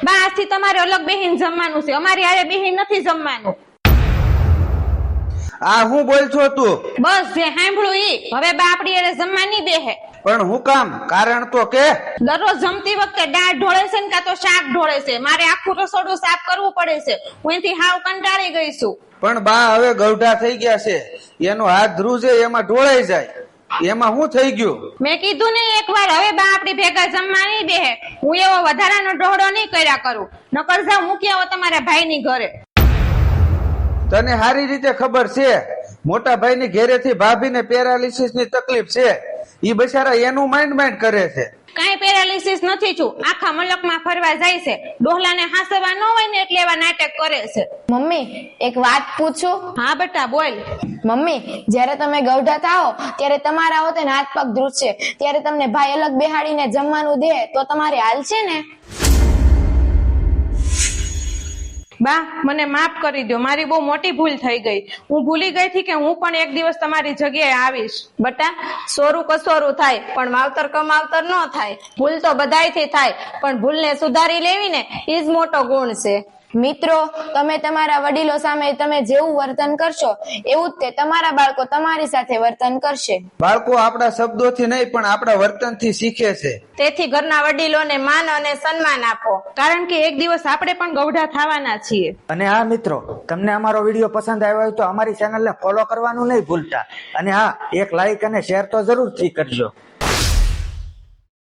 બા આજથી તમારે અલગ બેહીને જમવાનું છે, અમારી હારે બેહીને નથી જમવાનું. આ હું બોલ છો તું? બસ જે સાંભળ્યું ઈ. હવે બા આપડી હારે જમવા નહીં બેહે. પણ હું કામ? કારણ તો કે. દરરોજ જમતી વખતે દાળ ઢોળે છે ને કાં તો શાક ઢોળે છે. મારે આખું રસોડું સાફ કરવું પડે છે. હું એથી હાવ કંટાળી ગઈ છું. પણ બા હવે ગૌઢા થઈ ગયા છે, એનો હાથ ધ્રુજે એમાં ઢોળાઈ જાય, એમાં શું થઈ ગયું? મેં કીધું ને એકવાર, હવે બા આપડી ભેગા જમવા નહીં બેહે. હું એવો વધારાનો ડોહડો નહીં કર્યા કરું. નકર જાવ મૂકી આવો તમારા ભાઈની ઘરે. તને સારી રીતે ખબર છે મોટા ભાઈની ઘેરેથી ભાભીને પેરાલિસિસ ની તકલીફ છે. ઈ બિચારા એનું માઇન્ડ કરે છે. કાંઈ પેરાલિસિસ નથી છું, આખા મલકમાં ફરવા જાય છે. ડોહલાને હાંસવા ન હોય ને એટલે એવા નાટક કરે છે. મમ્મી એક વાત પૂછું? હા બેટા બોલ. મમ્મી જયારે તમે ગૌઢા થાઓ ત્યારે તમારા હોતે હાથ પગ ધ્રુજશે, ત્યારે તમને ભાઈ અલગ બેહાડીને જમવાનું દે તો તમારે હાલશે ને? બા મને માફ કરી દો, મારી બહુ મોટી ભૂલ થઈ ગઈ. હું ભૂલી ગઈ હતી કે હું પણ એક દિવસ તમારી જગ્યાએ આવીશ. બટા સોરું કસોરું થાય પણ માવતર કમાવતર ન થાય. ભૂલ તો બધાયથી થાય પણ ભૂલને સુધારી લેવી ને ઈ જ મોટો ગુણ છે. મિત્રો તમે તમારા વડીલો સામે તમે જેવું વર્તન કરશો એવું જ તે તમારા બાળકો તમારી સાથે વર્તન કરશે. બાળકો આપણા શબ્દોથી નહીં પણ આપણા વર્તનથી શીખે છે. તેથી ઘરના વડીલોને માન અને સન્માન આપો, કારણ કે એક દિવસ આપણે પણ ગૌઢા થવાના છીએ. અને હા મિત્રો, તમને અમારો વિડીયો પસંદ આવ્યો હોય તો અમારી ચેનલને ફોલો કરવાનું નહીં ભૂલતા. અને હા, એક લાઈક અને શેર તો જરૂરથી કરજો.